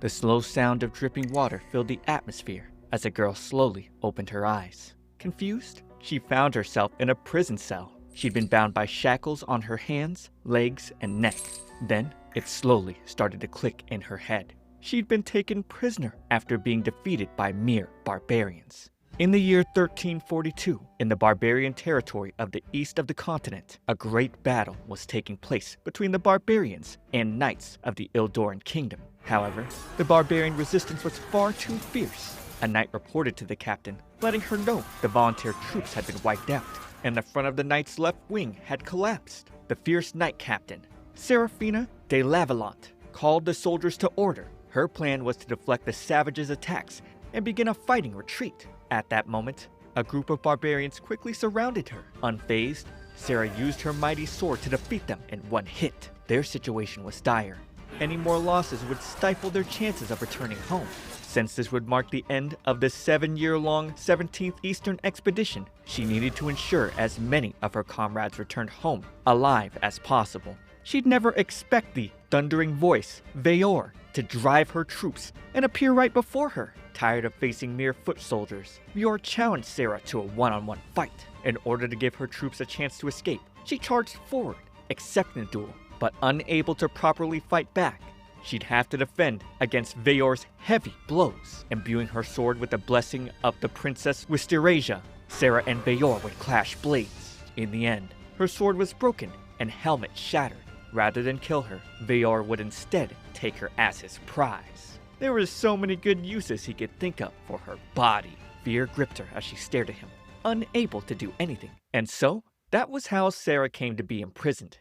The slow sound of dripping water filled the atmosphere as the girl slowly opened her eyes. Confused, she found herself in a prison cell. She'd been bound by shackles on her hands, legs, and neck. Then, it slowly started to click in her head. She'd been taken prisoner after being defeated by mere barbarians. In the year 1342, in the barbarian territory of the east of the continent, a great battle was taking place between the barbarians and knights of the Ildoran kingdom. However, the barbarian resistance was far too fierce. A knight reported to the captain, letting her know the volunteer troops had been wiped out, and the front of the knight's left wing had collapsed. The fierce knight captain, Serafina de Lavalante, called the soldiers to order. Her plan was to deflect the savages' attacks and begin a fighting retreat. At that moment, a group of barbarians quickly surrounded her. Unfazed, Sarah used her mighty sword to defeat them in one hit. Their situation was dire. Any more losses would stifle their chances of returning home. Since this would mark the end of the 7-year-long 17th Eastern Expedition, she needed to ensure as many of her comrades returned home alive as possible. She'd never expect the thundering voice, Veyor, to drive her troops and appear right before her. Tired of facing mere foot soldiers, Veyor challenged Sarah to a one-on-one fight. In order to give her troops a chance to escape, she charged forward, accepting the duel, but unable to properly fight back. She'd have to defend against Veyor's heavy blows. Imbuing her sword with the blessing of the Princess Wistirasia, Sarah and Veyor would clash blades. In the end, her sword was broken and helmet shattered. Rather than kill her, Veyor would instead take her as his prize. There were so many good uses he could think of for her body. Fear gripped her as she stared at him, unable to do anything. And so, that was how Sarah came to be imprisoned.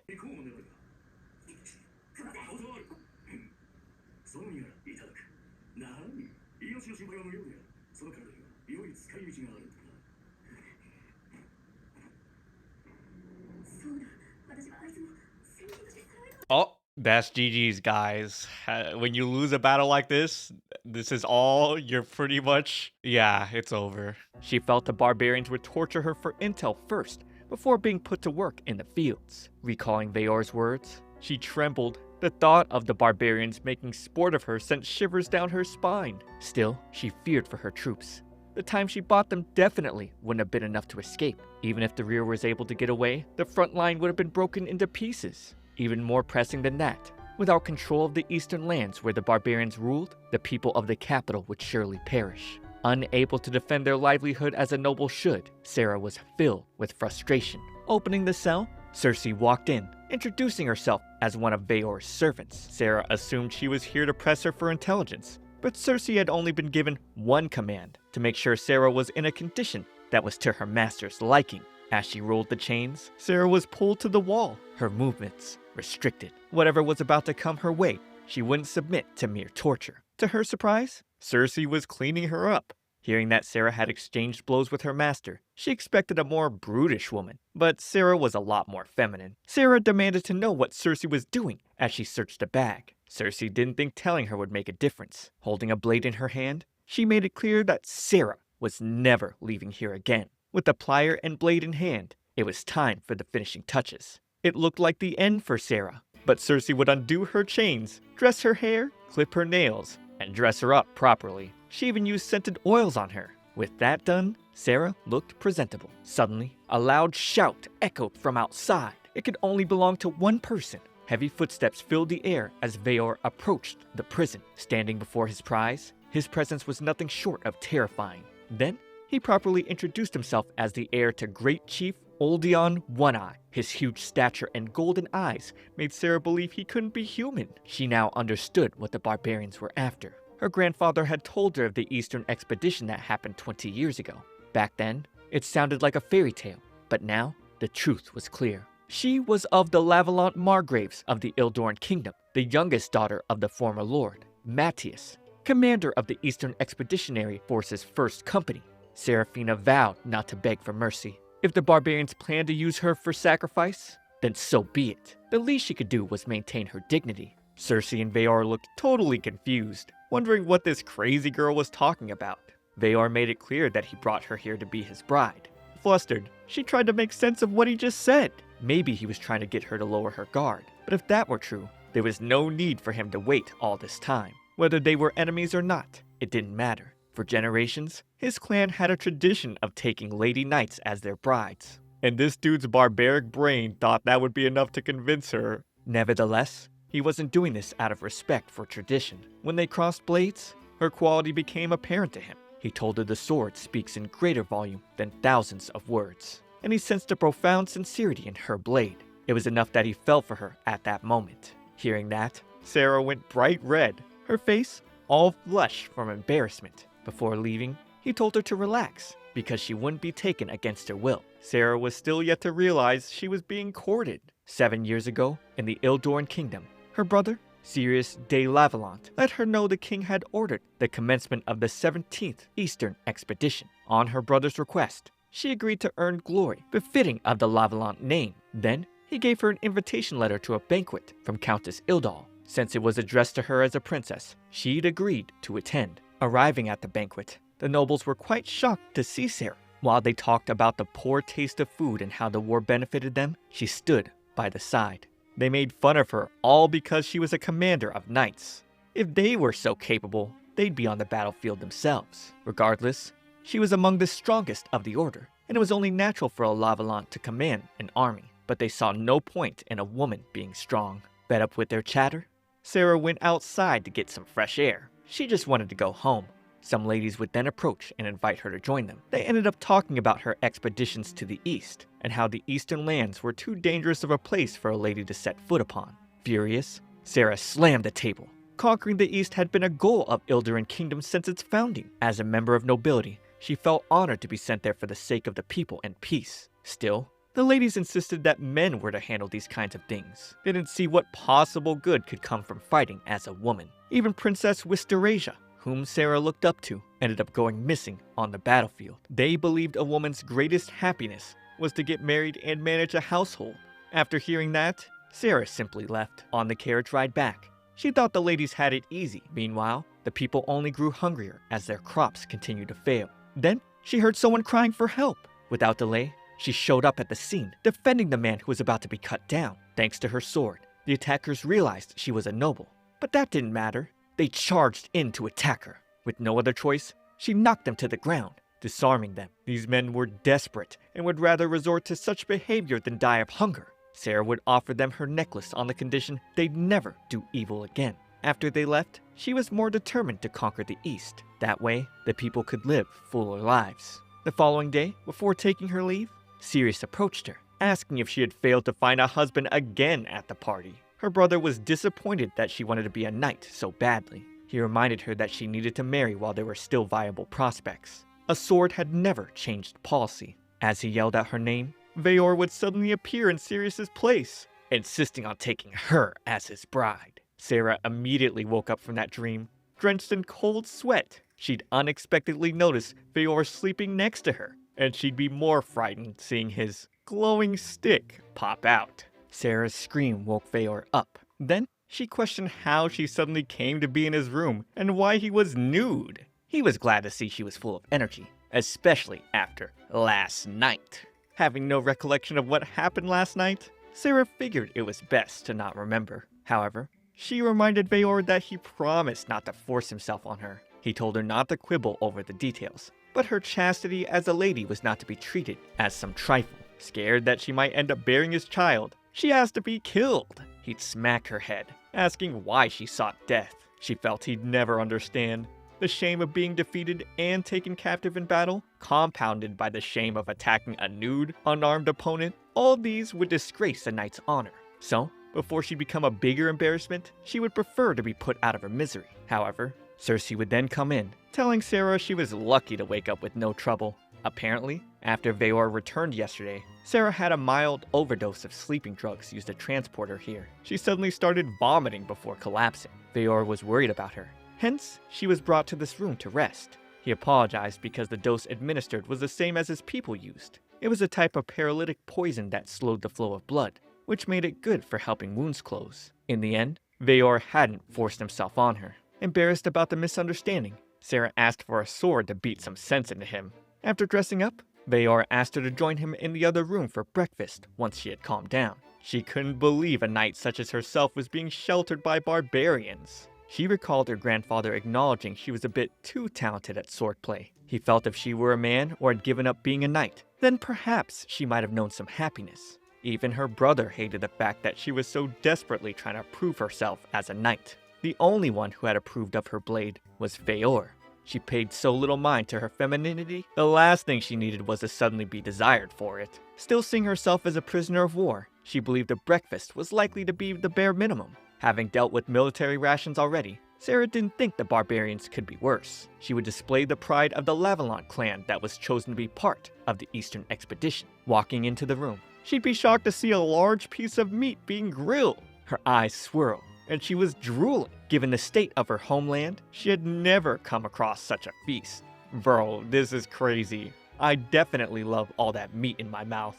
Oh, that's GG's, guys. When you lose a battle like this is all, you're pretty much, yeah, it's over. She felt the barbarians would torture her for intel first, before being put to work in the fields. Recalling Veyor's words, she trembled. The thought of the barbarians making sport of her sent shivers down her spine. Still, she feared for her troops. The time she bought them definitely wouldn't have been enough to escape. Even if the rear was able to get away, the front line would have been broken into pieces. Even more pressing than that, without control of the eastern lands where the barbarians ruled, the people of the capital would surely perish. Unable to defend their livelihood as a noble should, Sarah was filled with frustration. Opening the cell, Cersei walked in, introducing herself as one of Veyor's servants. Sarah assumed she was here to press her for intelligence, but Cersei had only been given one command, to make sure Sarah was in a condition that was to her master's liking. As she rolled the chains, Sarah was pulled to the wall, her movements restricted. Whatever was about to come her way, she wouldn't submit to mere torture. To her surprise, Cersei was cleaning her up. Hearing that Sarah had exchanged blows with her master, she expected a more brutish woman, but Sarah was a lot more feminine. Sarah demanded to know what Cersei was doing as she searched a bag. Cersei didn't think telling her would make a difference. Holding a blade in her hand, she made it clear that Sarah was never leaving here again. With the plier and blade in hand, it was time for the finishing touches. It looked like the end for Sarah, but Cersei would undo her chains, dress her hair, clip her nails, and dress her up properly. She even used scented oils on her. With that done, Sarah looked presentable. Suddenly, a loud shout echoed from outside. It could only belong to one person. Heavy footsteps filled the air as Veyor approached the prison. Standing before his prize, his presence was nothing short of terrifying. Then, he properly introduced himself as the heir to Great Chief Oldeon One-Eye. His huge stature and golden eyes made Sarah believe he couldn't be human. She now understood what the barbarians were after. Her grandfather had told her of the Eastern Expedition that happened 20 years ago. Back then, it sounded like a fairy tale, but now, the truth was clear. She was of the Lavalante Margraves of the Ildoran Kingdom, the youngest daughter of the former lord, Matthias, commander of the Eastern Expeditionary Force's first company. Serafina vowed not to beg for mercy. If the barbarians planned to use her for sacrifice, then so be it. The least she could do was maintain her dignity. Cersei and Veyor looked totally confused, wondering what this crazy girl was talking about. Veyor made it clear that he brought her here to be his bride. Flustered, she tried to make sense of what he just said. Maybe he was trying to get her to lower her guard, but if that were true, there was no need for him to wait all this time. Whether they were enemies or not, it didn't matter. For generations, his clan had a tradition of taking lady knights as their brides. And this dude's barbaric brain thought that would be enough to convince her. Nevertheless, he wasn't doing this out of respect for tradition. When they crossed blades, her quality became apparent to him. He told her the sword speaks in greater volume than thousands of words, and he sensed a profound sincerity in her blade. It was enough that he fell for her at that moment. Hearing that, Sarah went bright red, her face all flush from embarrassment. Before leaving, he told her to relax, because she wouldn't be taken against her will. Sarah was still yet to realize she was being courted. 7 years ago, in the Ildoran Kingdom, her brother, Sirius de Lavalont, let her know the king had ordered the commencement of the 17th Eastern Expedition. On her brother's request, she agreed to earn glory befitting of the Lavalont name. Then, he gave her an invitation letter to a banquet from Countess Ildal. Since it was addressed to her as a princess, she'd agreed to attend. Arriving at the banquet, the nobles were quite shocked to see Sarah. While they talked about the poor taste of food and how the war benefited them, she stood by the side. They made fun of her, all because she was a commander of knights. If they were so capable, they'd be on the battlefield themselves. Regardless, she was among the strongest of the order, and it was only natural for a Lavalont to command an army. But they saw no point in a woman being strong. Fed up with their chatter, Sarah went outside to get some fresh air. She just wanted to go home. Some ladies would then approach and invite her to join them. They ended up talking about her expeditions to the east, and how the eastern lands were too dangerous of a place for a lady to set foot upon. Furious, Sarah slammed the table. Conquering the east had been a goal of Ildoran Kingdom since its founding. As a member of nobility, she felt honored to be sent there for the sake of the people and peace. Still, the ladies insisted that men were to handle these kinds of things. They didn't see what possible good could come from fighting as a woman. Even Princess Wisteresia, whom Sarah looked up to, ended up going missing on the battlefield. They believed a woman's greatest happiness was to get married and manage a household. After hearing that, Sarah simply left. On the carriage ride back, she thought the ladies had it easy. Meanwhile, the people only grew hungrier as their crops continued to fail. Then, she heard someone crying for help. Without delay, she showed up at the scene, defending the man who was about to be cut down. Thanks to her sword, the attackers realized she was a noble. But that didn't matter. They charged in to attack her. With no other choice, she knocked them to the ground, disarming them. These men were desperate and would rather resort to such behavior than die of hunger. Sarah would offer them her necklace on the condition they'd never do evil again. After they left, she was more determined to conquer the East. That way, the people could live fuller lives. The following day, before taking her leave, Sirius approached her, asking if she had failed to find a husband again at the party. Her brother was disappointed that she wanted to be a knight so badly. He reminded her that she needed to marry while there were still viable prospects. A sword had never changed policy. As he yelled out her name, Veor would suddenly appear in Sirius's place, insisting on taking her as his bride. Sarah immediately woke up from that dream, drenched in cold sweat. She'd unexpectedly noticed Veor sleeping next to her, and she'd be more frightened seeing his glowing stick pop out. Sarah's scream woke Veor up. Then, she questioned how she suddenly came to be in his room and why he was nude. He was glad to see she was full of energy, especially after last night. Having no recollection of what happened last night, Sarah figured it was best to not remember. However, she reminded Veor that he promised not to force himself on her. He told her not to quibble over the details, but her chastity as a lady was not to be treated as some trifle. Scared that she might end up bearing his child, she asked to be killed. He'd smack her head, asking why she sought death. She felt he'd never understand. The shame of being defeated and taken captive in battle, compounded by the shame of attacking a nude, unarmed opponent, all these would disgrace a knight's honor. So, before she'd become a bigger embarrassment, she would prefer to be put out of her misery. However, Cersei would then come in, telling Sarah she was lucky to wake up with no trouble. Apparently, after Veor returned yesterday, Sarah had a mild overdose of sleeping drugs used to transport her here. She suddenly started vomiting before collapsing. Veor was worried about her. Hence, she was brought to this room to rest. He apologized because the dose administered was the same as his people used. It was a type of paralytic poison that slowed the flow of blood, which made it good for helping wounds close. In the end, Veor hadn't forced himself on her. Embarrassed about the misunderstanding, Sarah asked for a sword to beat some sense into him. After dressing up, Veor asked her to join him in the other room for breakfast once she had calmed down. She couldn't believe a knight such as herself was being sheltered by barbarians. She recalled her grandfather acknowledging she was a bit too talented at swordplay. He felt if she were a man or had given up being a knight, then perhaps she might have known some happiness. Even her brother hated the fact that she was so desperately trying to prove herself as a knight. The only one who had approved of her blade was Feor. She paid so little mind to her femininity, the last thing she needed was to suddenly be desired for it. Still seeing herself as a prisoner of war, she believed a breakfast was likely to be the bare minimum. Having dealt with military rations already, Sarah didn't think the barbarians could be worse. She would display the pride of the Lavalon clan that was chosen to be part of the Eastern expedition. Walking into the room, she'd be shocked to see a large piece of meat being grilled. Her eyes swirled, and she was drooling. Given the state of her homeland, she had never come across such a feast. Bro, this is crazy. I definitely love all that meat in my mouth.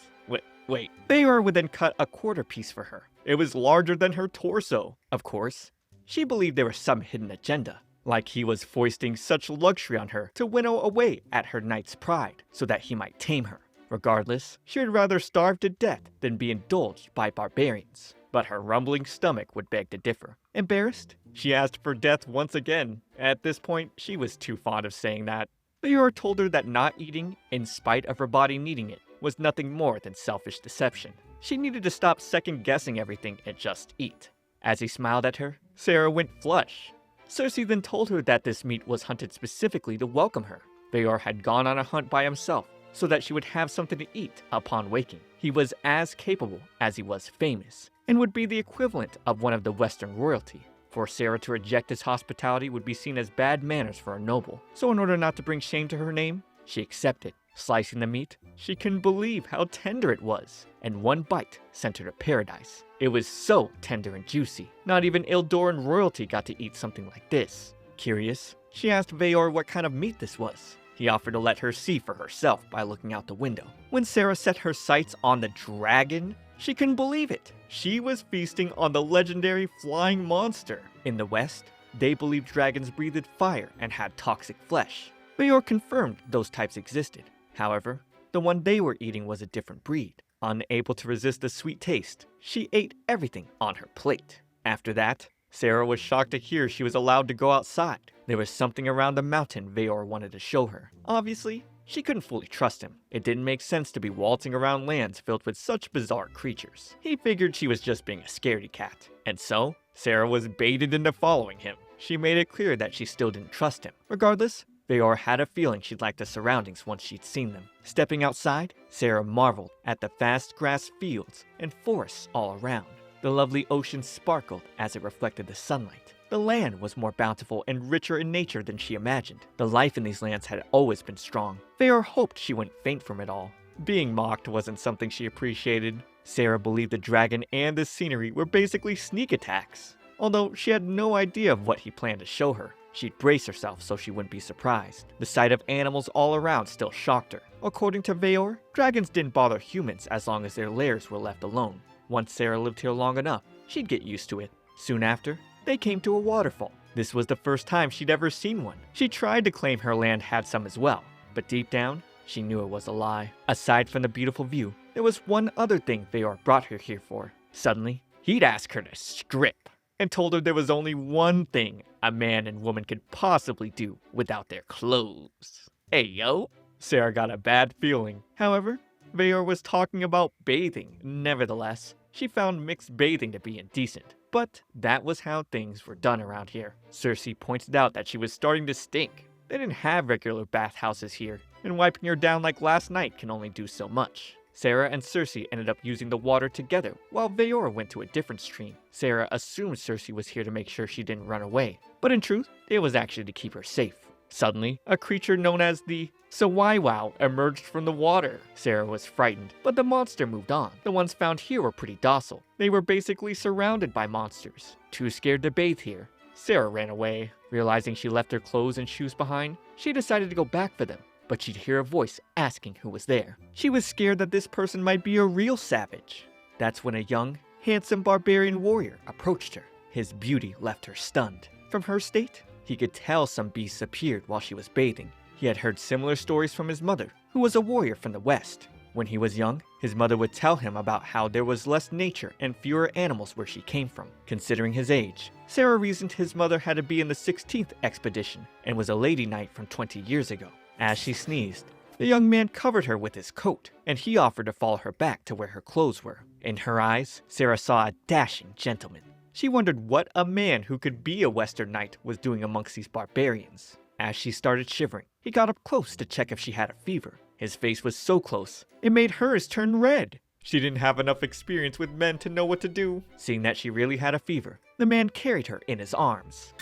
Wait. Feor would then cut a quarter piece for her. It was larger than her torso. Of course, she believed there was some hidden agenda, like he was foisting such luxury on her to winnow away at her knight's pride so that he might tame her. Regardless, she would rather starve to death than be indulged by barbarians. But her rumbling stomach would beg to differ. Embarrassed, she asked for death once again. At this point, she was too fond of saying that. Feor told her that not eating, in spite of her body needing it, was nothing more than selfish deception. She needed to stop second-guessing everything and just eat. As he smiled at her, Sarah went flush. Cersei then told her that this meat was hunted specifically to welcome her. Feor had gone on a hunt by himself, so that she would have something to eat upon waking. He was as capable as he was famous, and would be the equivalent of one of the Western royalty. For Sarah to reject his hospitality would be seen as bad manners for a noble, so in order not to bring shame to her name, she accepted. Slicing the meat, she couldn't believe how tender it was, and one bite sent her to paradise. It was so tender and juicy. Not even Ildoran royalty got to eat something like this. Curious, she asked Feor what kind of meat this was. He offered to let her see for herself by looking out the window. When Sarah set her sights on the dragon, she couldn't believe it. She was feasting on the legendary flying monster. In the West, they believed dragons breathed fire and had toxic flesh. Feor confirmed those types existed. However, the one they were eating was a different breed. Unable to resist the sweet taste, she ate everything on her plate. After that, Sarah was shocked to hear she was allowed to go outside. There was something around the mountain Feor wanted to show her. Obviously, she couldn't fully trust him. It didn't make sense to be waltzing around lands filled with such bizarre creatures. He figured she was just being a scaredy cat. And so, Sarah was baited into following him. She made it clear that she still didn't trust him. Regardless, Feor had a feeling she'd like the surroundings once she'd seen them. Stepping outside, Sarah marveled at the vast grass fields and forests all around. The lovely ocean sparkled as it reflected the sunlight. The land was more bountiful and richer in nature than she imagined. The life in these lands had always been strong. Feor hoped she wouldn't faint from it all. Being mocked wasn't something she appreciated. Sarah believed the dragon and the scenery were basically sneak attacks, although she had no idea of what he planned to show her. She'd brace herself so she wouldn't be surprised. The sight of animals all around still shocked her. According to Feor, dragons didn't bother humans as long as their lairs were left alone. Once Sarah lived here long enough, she'd get used to it. Soon after, they came to a waterfall. This was the first time she'd ever seen one. She tried to claim her land had some as well, but deep down, she knew it was a lie. Aside from the beautiful view, there was one other thing Feor brought her here for. Suddenly, he'd ask her to strip, and told her there was only one thing a man and woman could possibly do without their clothes. Hey yo! Sarah got a bad feeling. However, Feor was talking about bathing. Nevertheless, she found mixed bathing to be indecent. But that was how things were done around here. Cersei pointed out that she was starting to stink. They didn't have regular bathhouses here, and wiping her down like last night can only do so much. Sarah and Cersei ended up using the water together, while Feor went to a different stream. Sarah assumed Cersei was here to make sure she didn't run away, but in truth, it was actually to keep her safe. Suddenly, a creature known as the Sawaiwau emerged from the water. Sarah was frightened, but the monster moved on. The ones found here were pretty docile. They were basically surrounded by monsters. Too scared to bathe here, Sarah ran away. Realizing she left her clothes and shoes behind, she decided to go back for them. But she'd hear a voice asking who was there. She was scared that this person might be a real savage. That's when a young, handsome barbarian warrior approached her. His beauty left her stunned. From her state, he could tell some beasts appeared while she was bathing. He had heard similar stories from his mother, who was a warrior from the West. When he was young, his mother would tell him about how there was less nature and fewer animals where she came from. Considering his age, Sarah reasoned his mother had to be in the 16th expedition and was a lady knight from 20 years ago. As she sneezed, the young man covered her with his coat, and he offered to follow her back to where her clothes were. In her eyes, Sarah saw a dashing gentleman. She wondered what a man who could be a Western knight was doing amongst these barbarians. As she started shivering, he got up close to check if she had a fever. His face was so close, it made hers turn red. She didn't have enough experience with men to know what to do. Seeing that she really had a fever, the man carried her in his arms.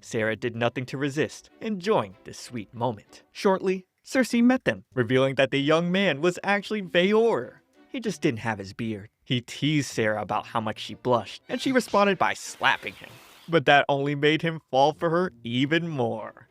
Sarah did nothing to resist, enjoying this sweet moment. Shortly, Cersei met them, revealing that the young man was actually Veor. He just didn't have his beard. He teased Sarah about how much she blushed, and she responded by slapping him. But that only made him fall for her even more.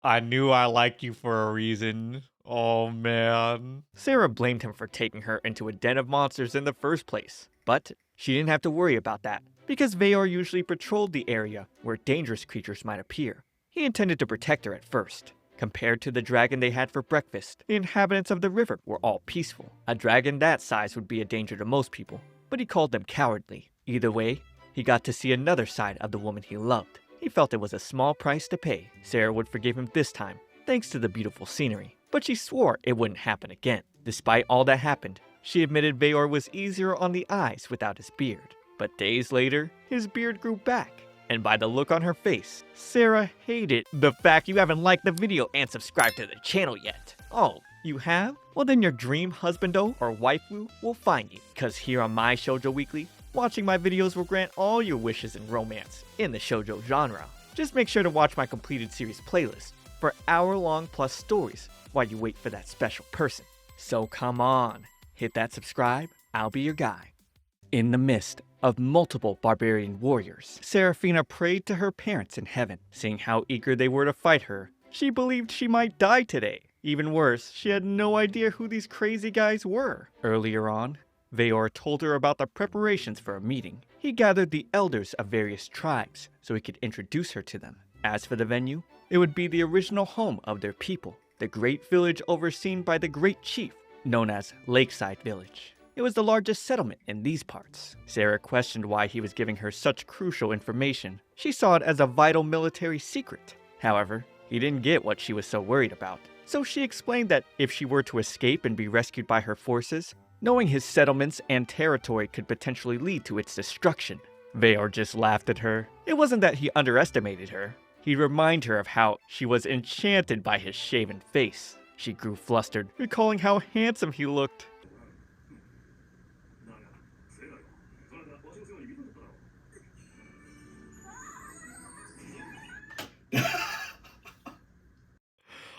I knew I liked you for a reason. Oh man. Sarah blamed him for taking her into a den of monsters in the first place. But she didn't have to worry about that, because Veor usually patrolled the area where dangerous creatures might appear. He intended to protect her at first. Compared to the dragon they had for breakfast, the inhabitants of the river were all peaceful. A dragon that size would be a danger to most people, but he called them cowardly. Either way, he got to see another side of the woman he loved. He felt it was a small price to pay. Sarah would forgive him this time, thanks to the beautiful scenery, but she swore it wouldn't happen again. Despite all that happened, she admitted Veor was easier on the eyes without his beard. But days later, his beard grew back. And by the look on her face, Sarah hated the fact you haven't liked the video and subscribed to the channel yet. Oh, you have? Well then your dream husbando or waifu will find you. Cause here on my Shoujo Weekly, watching my videos will grant all your wishes in romance in the shoujo genre. Just make sure to watch my completed series playlist for hour-long plus stories while you wait for that special person. So come on, hit that subscribe, I'll be your guy. In the midst of multiple barbarian warriors, Seraphina prayed to her parents in heaven. Seeing how eager they were to fight her, she believed she might die today. Even worse, she had no idea who these crazy guys were. Earlier on, Veor told her about the preparations for a meeting. He gathered the elders of various tribes so he could introduce her to them. As for the venue, it would be the original home of their people, the great village overseen by the great chief, known as Lakeside Village. It was the largest settlement in these parts. Sarah questioned why he was giving her such crucial information. She saw it as a vital military secret. However, he didn't get what she was so worried about. So she explained that if she were to escape and be rescued by her forces, knowing his settlements and territory could potentially lead to its destruction. Veor just laughed at her. It wasn't that he underestimated her. He'd remind her of how she was enchanted by his shaven face. She grew flustered, recalling how handsome he looked.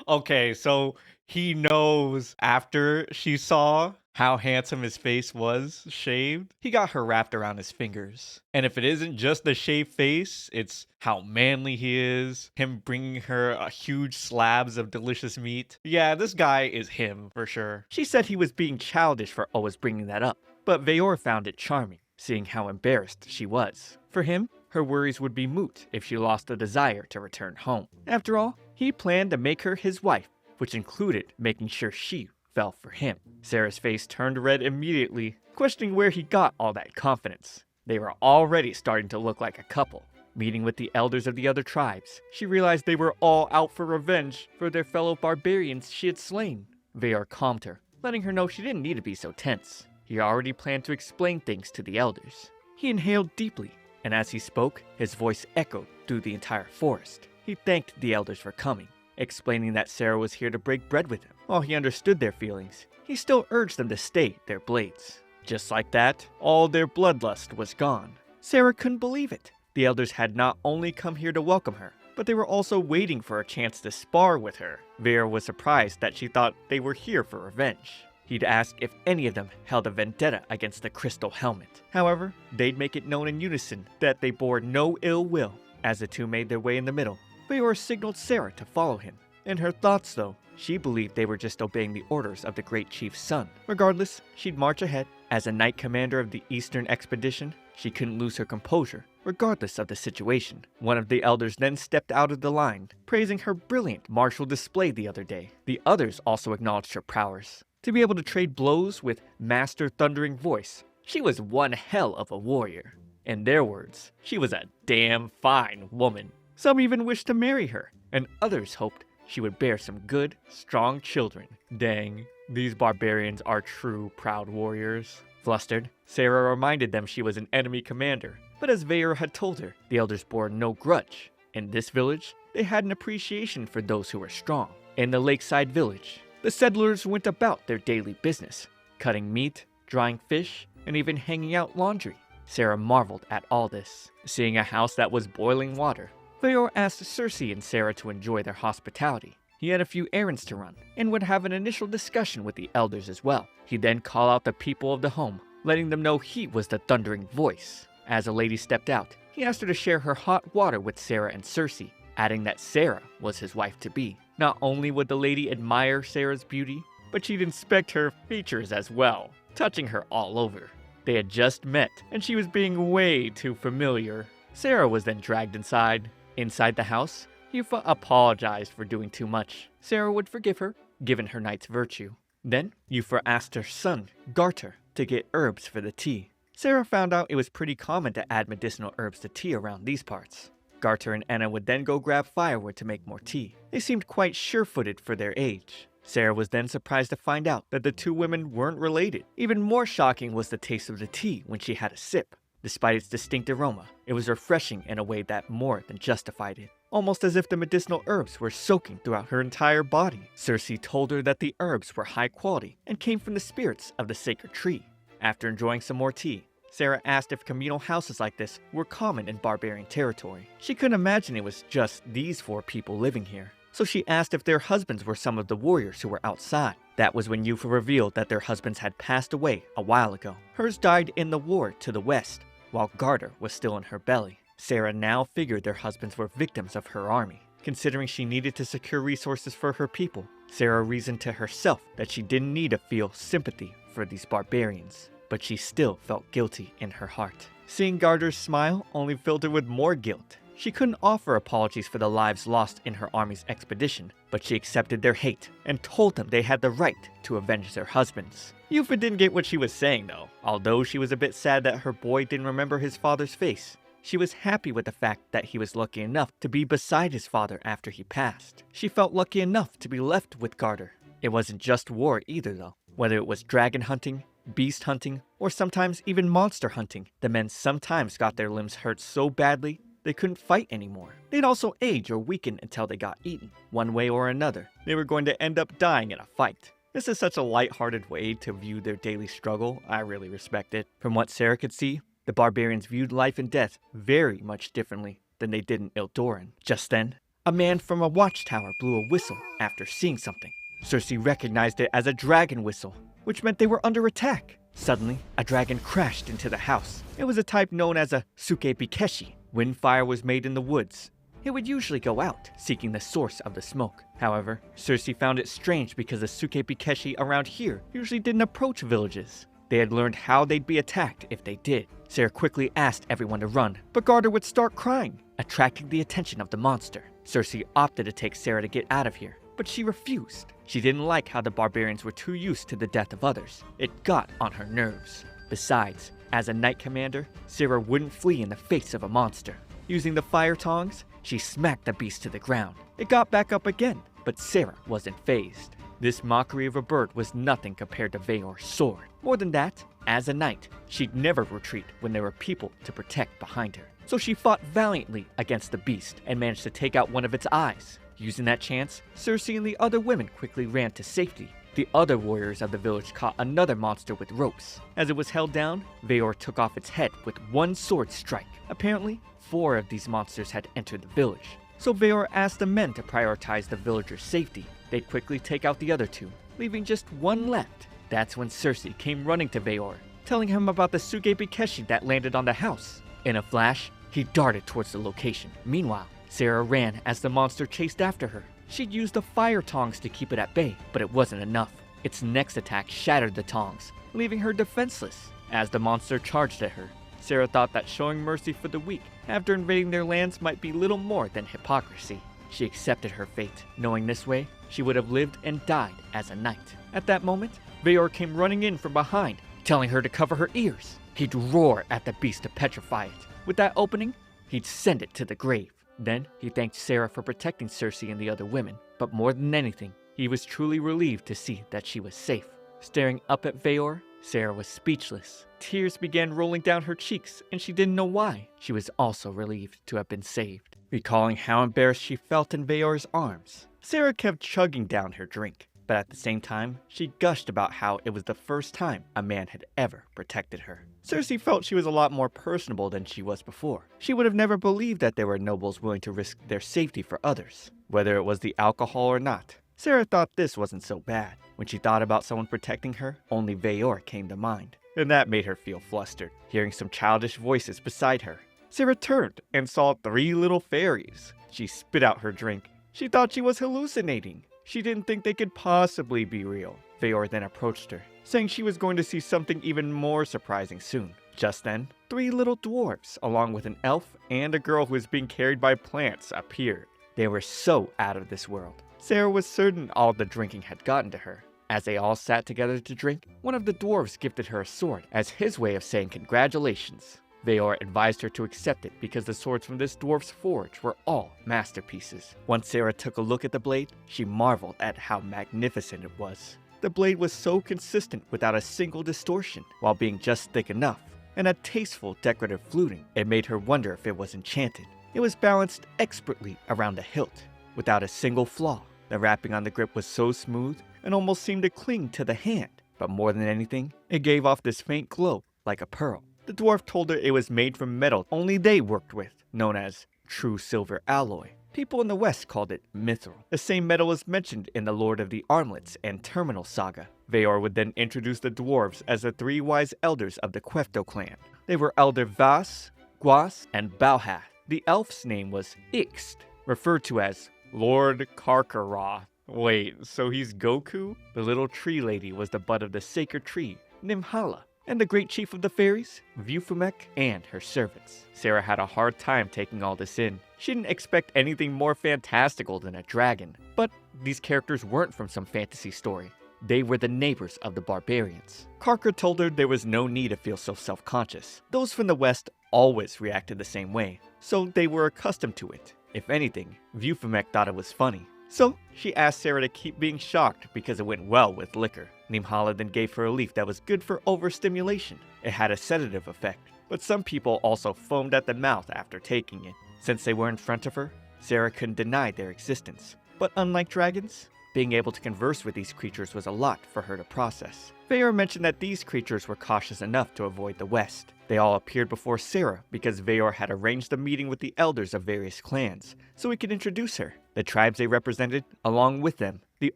Okay, so he knows after she saw how handsome his face was shaved, he got her wrapped around his fingers. And if it isn't just the shaved face, it's how manly he is, him bringing her huge slabs of delicious meat. Yeah, this guy is him for sure. She said he was being childish for always bringing that up, but Veor found it charming, seeing how embarrassed she was. For him, her worries would be moot if she lost the desire to return home. After all, he planned to make her his wife, which included making sure she fell for him. Sarah's face turned red immediately, questioning where he got all that confidence. They were already starting to look like a couple. Meeting with the elders of the other tribes, she realized they were all out for revenge for their fellow barbarians she had slain. Veor calmed her, letting her know she didn't need to be so tense. He already planned to explain things to the elders. He inhaled deeply, and as he spoke, his voice echoed through the entire forest. He thanked the elders for coming, explaining that Sarah was here to break bread with him. While he understood their feelings, he still urged them to stay their blades. Just like that, all their bloodlust was gone. Sarah couldn't believe it. The elders had not only come here to welcome her, but they were also waiting for a chance to spar with her. Vera was surprised that she thought they were here for revenge. He'd ask if any of them held a vendetta against the Crystal Helmet. However, they'd make it known in unison that they bore no ill will. As the two made their way in the middle, Veor signaled Sarah to follow him. In her thoughts though, she believed they were just obeying the orders of the great chief's son. Regardless, she'd march ahead. As a knight commander of the Eastern Expedition, She couldn't lose her composure, regardless of the situation. One of the elders then stepped out of the line, praising her brilliant martial display the other day. The others also acknowledged her prowess. To be able to trade blows with Master Thundering Voice, she was one hell of a warrior. In their words, she was a damn fine woman. Some even wished to marry her, and others hoped she would bear some good, strong children. Dang, these barbarians are true proud warriors. Flustered, Sarah reminded them she was an enemy commander, but as Veyor had told her, the elders bore no grudge. In this village, they had an appreciation for those who were strong. In the lakeside village, the settlers went about their daily business, cutting meat, drying fish, and even hanging out laundry. Sarah marveled at all this, seeing a house that was boiling water. Veyor asked Cersei and Sarah to enjoy their hospitality. He had a few errands to run, and would have an initial discussion with the elders as well. He'd then call out the people of the home, letting them know he was the Thundering Voice. As a lady stepped out, he asked her to share her hot water with Sarah and Cersei, adding that Sarah was his wife-to-be. Not only would the lady admire Sarah's beauty, but she'd inspect her features as well, touching her all over. They had just met, and she was being way too familiar. Sarah was then dragged inside. Inside the house, Yufa apologized for doing too much. Sarah would forgive her, given her knight's virtue. Then, Yufa asked her son, Garter, to get herbs for the tea. Sarah found out it was pretty common to add medicinal herbs to tea around these parts. Garter and Enna would then go grab firewood to make more tea. They seemed quite sure-footed for their age. Sarah was then surprised to find out that the two women weren't related. Even more shocking was the taste of the tea when she had a sip. Despite its distinct aroma, it was refreshing in a way that more than justified it. Almost as if the medicinal herbs were soaking throughout her entire body. Cersei told her that the herbs were high quality and came from the spirits of the sacred tree. After enjoying some more tea, Sarah asked if communal houses like this were common in barbarian territory. She couldn't imagine it was just these 4 people living here. So she asked if their husbands were some of the warriors who were outside. That was when Yufa revealed that their husbands had passed away a while ago. Hers died in the war to the west, while Garter was still in her belly. Sarah now figured their husbands were victims of her army. Considering she needed to secure resources for her people, Sarah reasoned to herself that she didn't need to feel sympathy for these barbarians. But she still felt guilty in her heart. Seeing Garter's smile only filled her with more guilt. She couldn't offer apologies for the lives lost in her army's expedition, but she accepted their hate and told them they had the right to avenge their husbands. Yufa didn't get what she was saying though. Although she was a bit sad that her boy didn't remember his father's face, she was happy with the fact that he was lucky enough to be beside his father after he passed. She felt lucky enough to be left with Garter. It wasn't just war either though. Whether it was dragon hunting, beast hunting, or sometimes even monster hunting, the men sometimes got their limbs hurt so badly they couldn't fight anymore. They'd also age or weaken until they got eaten. One way or another, they were going to end up dying in a fight. This is such a light-hearted way to view their daily struggle. I really respect it. From what Sarah could see, the barbarians viewed life and death very much differently than they did in Ildoran. Just then, a man from a watchtower blew a whistle after seeing something. Cersei recognized it as a dragon whistle, which meant they were under attack. Suddenly, a dragon crashed into the house. It was a type known as a Sukebikeshi. When fire was made in the woods, it would usually go out, seeking the source of the smoke. However, Cersei found it strange because the Sukebikeshi around here usually didn't approach villages. They had learned how they'd be attacked if they did. Sarah quickly asked everyone to run, but Garter would start crying, attracting the attention of the monster. Cersei opted to take Sarah to get out of here, but she refused. She didn't like how the barbarians were too used to the death of others. It got on her nerves. Besides, as a knight commander, Sarah wouldn't flee in the face of a monster. Using the fire tongs, she smacked the beast to the ground. It got back up again, but Sarah wasn't fazed. This mockery of a bird was nothing compared to Veyor's sword. More than that, as a knight, she'd never retreat when there were people to protect behind her. So she fought valiantly against the beast and managed to take out one of its eyes. Using that chance, Cersei and the other women quickly ran to safety. The other warriors of the village caught another monster with ropes. As it was held down, Veyor took off its head with one sword strike. Apparently, 4 of these monsters had entered the village. So Veyor asked the men to prioritize the villagers' safety. They'd quickly take out the other 2, leaving just 1 left. That's when Cersei came running to Veyor, telling him about the Sukebikeshi that landed on the house. In a flash, he darted towards the location. Meanwhile, Sarah ran as the monster chased after her. She'd used the fire tongs to keep it at bay, but it wasn't enough. Its next attack shattered the tongs, leaving her defenseless. As the monster charged at her, Sarah thought that showing mercy for the weak after invading their lands might be little more than hypocrisy. She accepted her fate, knowing this way she would have lived and died as a knight. At that moment, Veor came running in from behind, telling her to cover her ears. He'd roar at the beast to petrify it. With that opening, he'd send it to the grave. Then, he thanked Sarah for protecting Cersei and the other women, but more than anything, he was truly relieved to see that she was safe. Staring up at Veor, Sarah was speechless. Tears began rolling down her cheeks, and she didn't know why. She was also relieved to have been saved. Recalling how embarrassed she felt in Veor's arms, Sarah kept chugging down her drink. But at the same time, she gushed about how it was the first time a man had ever protected her. Cersei felt she was a lot more personable than she was before. She would have never believed that there were nobles willing to risk their safety for others, whether it was the alcohol or not. Sarah thought this wasn't so bad. When she thought about someone protecting her, only Veor came to mind, and that made her feel flustered, hearing some childish voices beside her. Sarah turned and saw 3 little fairies. She spit out her drink. She thought she was hallucinating. She didn't think they could possibly be real. Veor then approached her, saying she was going to see something even more surprising soon. Just then, 3 little dwarves, along with an elf and a girl who was being carried by plants, appeared. They were so out of this world. Sarah was certain all the drinking had gotten to her. As they all sat together to drink, one of the dwarves gifted her a sword as his way of saying congratulations. Veor advised her to accept it because the swords from this dwarf's forge were all masterpieces. Once Sarah took a look at the blade, she marveled at how magnificent it was. The blade was so consistent without a single distortion, while being just thick enough, and had tasteful decorative fluting. It made her wonder if it was enchanted. It was balanced expertly around the hilt, without a single flaw. The wrapping on the grip was so smooth and almost seemed to cling to the hand, but more than anything, it gave off this faint glow like a pearl. The dwarf told her it was made from metal only they worked with, known as true silver alloy. People in the West called it mithril, the same metal as mentioned in the Lord of the Armlets and Terminal saga. Veor would then introduce the dwarves as the 3 wise elders of the Quefto clan. They were Elder Vas, Guas, and Balhath. The elf's name was Ixt, referred to as Lord Karkaroth. Wait, so he's Goku? The little tree lady was the bud of the sacred tree, Nimhala, and the great chief of the fairies, Vufumek, and her servants. Sarah had a hard time taking all this in. She didn't expect anything more fantastical than a dragon. But these characters weren't from some fantasy story. They were the neighbors of the barbarians. Karka told her there was no need to feel so self-conscious. Those from the West always reacted the same way, so they were accustomed to it. If anything, Vufumek thought it was funny. So she asked Sarah to keep being shocked because it went well with liquor. Nimhala then gave her a leaf that was good for overstimulation. It had a sedative effect, but some people also foamed at the mouth after taking it. Since they were in front of her, Sarah couldn't deny their existence. But unlike dragons, being able to converse with these creatures was a lot for her to process. Veor mentioned that these creatures were cautious enough to avoid the West. They all appeared before Sarah because Veor had arranged a meeting with the elders of various clans, so he could introduce her. The tribes they represented, along with them, the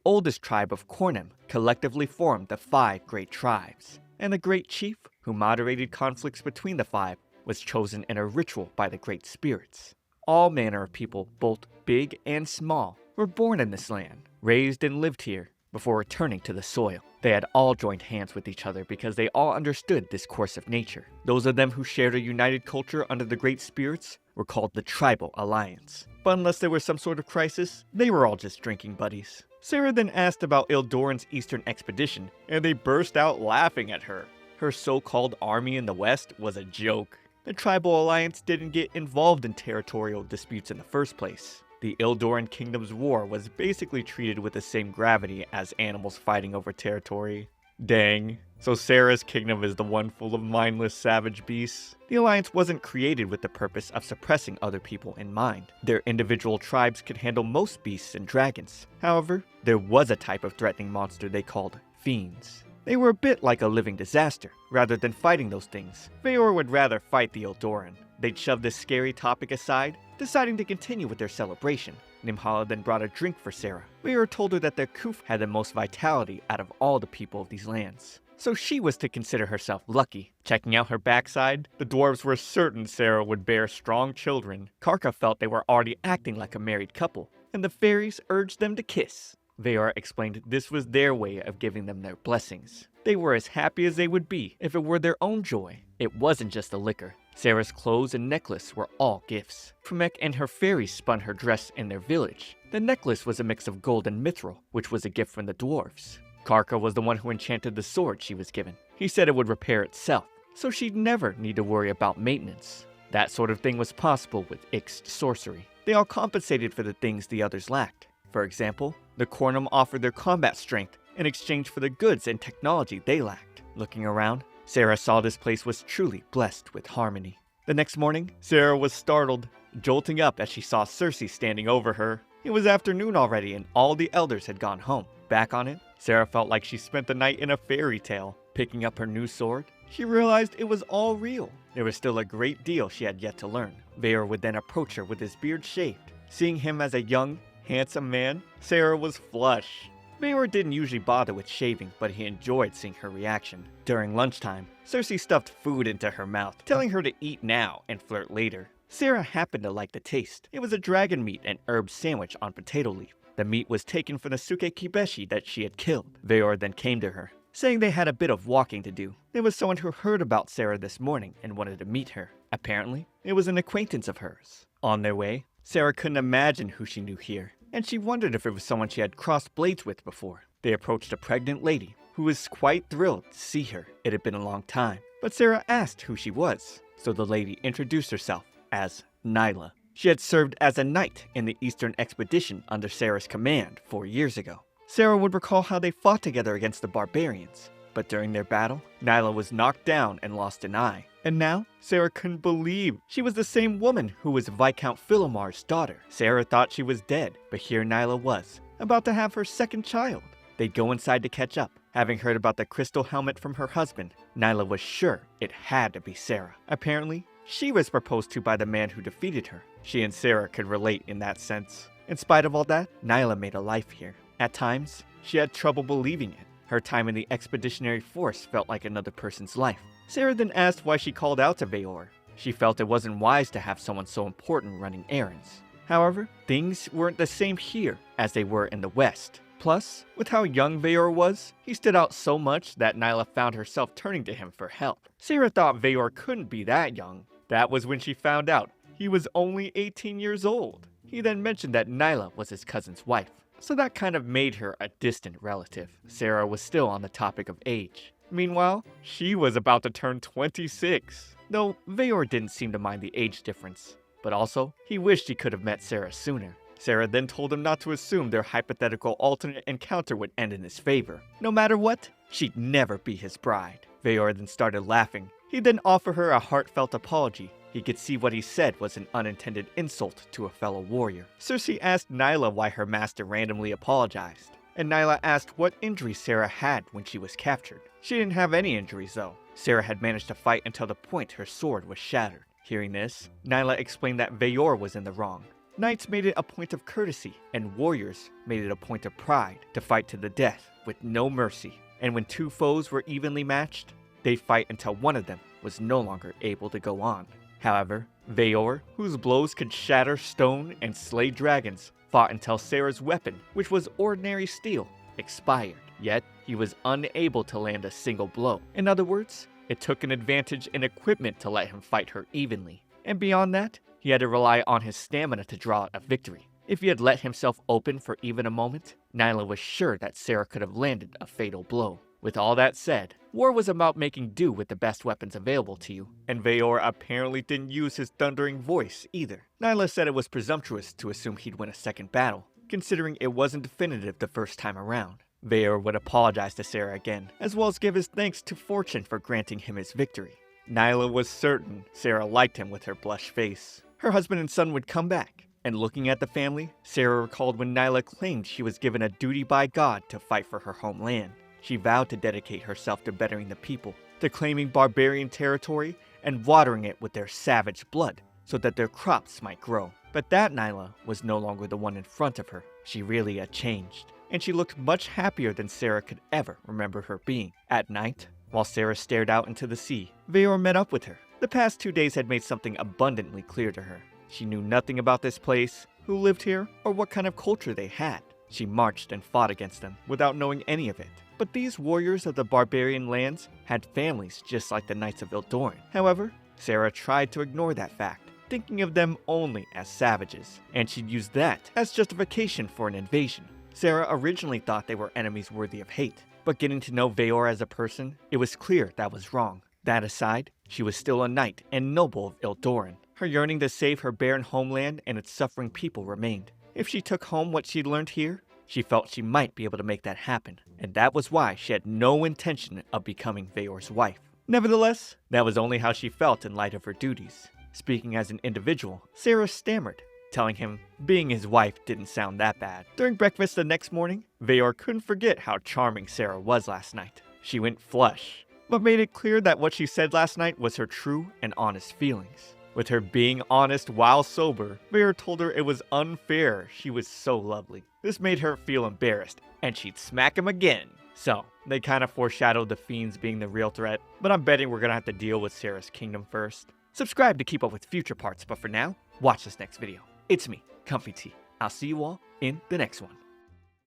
oldest tribe of Cornem, collectively formed the 5 great tribes. And the great chief, who moderated conflicts between the 5, was chosen in a ritual by the great spirits. All manner of people, both big and small, were born in this land, raised and lived here, before returning to the soil. They had all joined hands with each other because they all understood this course of nature. Those of them who shared a united culture under the Great Spirits were called the Tribal Alliance. But unless there was some sort of crisis, they were all just drinking buddies. Sarah then asked about Ildoran's eastern expedition, and they burst out laughing at her. Her so-called army in the west was a joke. The Tribal Alliance didn't get involved in territorial disputes in the first place. The Ildoran Kingdom's war was basically treated with the same gravity as animals fighting over territory. Dang. So Sarah's kingdom is the one full of mindless savage beasts? The alliance wasn't created with the purpose of suppressing other people in mind. Their individual tribes could handle most beasts and dragons. However, there was a type of threatening monster they called fiends. They were a bit like a living disaster. Rather than fighting those things, Veor would rather fight the Ildoran. They'd shove this scary topic aside, deciding to continue with their celebration. Nimhala then brought a drink for Sarah. Veor told her that their Kuf had the most vitality out of all the people of these lands. So she was to consider herself lucky. Checking out her backside, the dwarves were certain Sarah would bear strong children. Karka felt they were already acting like a married couple, and the fairies urged them to kiss. Veor explained this was their way of giving them their blessings. They were as happy as they would be if it were their own joy. It wasn't just the liquor. Sarah's clothes and necklace were all gifts. Prumek and her fairies spun her dress in their village. The necklace was a mix of gold and mithril, which was a gift from the dwarves. Karka was the one who enchanted the sword she was given. He said it would repair itself, so she'd never need to worry about maintenance. That sort of thing was possible with Ixed sorcery. They all compensated for the things the others lacked. For example, the Cornum offered their combat strength in exchange for the goods and technology they lacked. Looking around, Sarah saw this place was truly blessed with harmony. The next morning, Sarah was startled, jolting up as she saw Cersei standing over her. It was afternoon already and all the elders had gone home. Back on it, Sarah felt like she spent the night in a fairy tale. Picking up her new sword, she realized it was all real. There was still a great deal she had yet to learn. Veor would then approach her with his beard shaved. Seeing him as a young, handsome man, Sarah was flush. Veor didn't usually bother with shaving, but he enjoyed seeing her reaction. During lunchtime, Cersei stuffed food into her mouth, telling her to eat now and flirt later. Sarah happened to like the taste. It was a dragon meat and herb sandwich on potato leaf. The meat was taken from the Suke Kibeshi that she had killed. Veor then came to her, saying they had a bit of walking to do. There was someone who heard about Sarah this morning and wanted to meet her. Apparently, it was an acquaintance of hers. On their way, Sarah couldn't imagine who she knew here, and she wondered if it was someone she had crossed blades with before. They approached a pregnant lady, who was quite thrilled to see her. It had been a long time, but Sarah asked who she was, so the lady introduced herself as Nyla. She had served as a knight in the Eastern Expedition under Sarah's command 4 years ago. Sarah would recall how they fought together against the barbarians, but during their battle, Nyla was knocked down and lost an eye. And now, Sarah couldn't believe she was the same woman who was Viscount Philomar's daughter. Sarah thought she was dead, but here Nyla was, about to have her second child. They'd go inside to catch up. Having heard about the crystal helmet from her husband, Nyla was sure it had to be Sarah. Apparently, she was proposed to by the man who defeated her. She and Sarah could relate in that sense. In spite of all that, Nyla made a life here. At times, she had trouble believing it. Her time in the expeditionary force felt like another person's life. Sarah then asked why she called out to Veor. She felt it wasn't wise to have someone so important running errands. However, things weren't the same here as they were in the West. Plus, with how young Veor was, he stood out so much that Nyla found herself turning to him for help. Sarah thought Veor couldn't be that young. That was when she found out he was only 18 years old. He then mentioned that Nyla was his cousin's wife, so that kind of made her a distant relative. Sarah was still on the topic of age. Meanwhile, she was about to turn 26. Though Veor didn't seem to mind the age difference, but also, he wished he could have met Sarah sooner. Sarah then told him not to assume their hypothetical alternate encounter would end in his favor. No matter what, she'd never be his bride. Veor then started laughing. He then offered her a heartfelt apology. He could see what he said was an unintended insult to a fellow warrior. Cersei asked Nyla why her master randomly apologized, and Nyla asked what injuries Sarah had when she was captured. She didn't have any injuries though. Sarah had managed to fight until the point her sword was shattered. Hearing this, Nyla explained that Veor was in the wrong. Knights made it a point of courtesy, and warriors made it a point of pride to fight to the death with no mercy. And when two foes were evenly matched, they'd fight until one of them was no longer able to go on. However, Veor, whose blows could shatter stone and slay dragons, fought until Sarah's weapon, which was ordinary steel, expired. Yet, he was unable to land a single blow. In other words, it took an advantage in equipment to let him fight her evenly. And beyond that, he had to rely on his stamina to draw out a victory. If he had let himself open for even a moment, Nyla was sure that Sarah could have landed a fatal blow. With all that said, war was about making do with the best weapons available to you, and Veor apparently didn't use his thundering voice either. Nyla said it was presumptuous to assume he'd win a second battle, considering it wasn't definitive the first time around. Veor would apologize to Sarah again, as well as give his thanks to Fortune for granting him his victory. Nyla was certain Sarah liked him with her blush face. Her husband and son would come back, and looking at the family, Sarah recalled when Nyla claimed she was given a duty by God to fight for her homeland. She vowed to dedicate herself to bettering the people, to claiming barbarian territory and watering it with their savage blood so that their crops might grow. But that Nyla was no longer the one in front of her. She really had changed, and she looked much happier than Sarah could ever remember her being. At night, while Sarah stared out into the sea, Veor met up with her. The past 2 days had made something abundantly clear to her. She knew nothing about this place, who lived here, or what kind of culture they had. She marched and fought against them without knowing any of it. But these warriors of the barbarian lands had families just like the Knights of Ildoran. However, Sarah tried to ignore that fact, thinking of them only as savages, and she'd use that as justification for an invasion. Sarah originally thought they were enemies worthy of hate, but getting to know Veor as a person, it was clear that was wrong. That aside, she was still a knight and noble of Ildoran. Her yearning to save her barren homeland and its suffering people remained. If she took home what she'd learned here, she felt she might be able to make that happen, and that was why she had no intention of becoming Veor's wife. Nevertheless, that was only how she felt in light of her duties. Speaking as an individual, Sarah stammered, telling him being his wife didn't sound that bad. During breakfast the next morning, Veor couldn't forget how charming Sarah was last night. She went flush, but made it clear that what she said last night was her true and honest feelings. With her being honest while sober, Veor told her it was unfair she was so lovely. This made her feel embarrassed, and she'd smack him again. So, they kind of foreshadowed the fiends being the real threat, but I'm betting we're gonna have to deal with Sarah's kingdom first. Subscribe to keep up with future parts, but for now, watch this next video. It's me, ComfyTea. I'll see you all in the next one.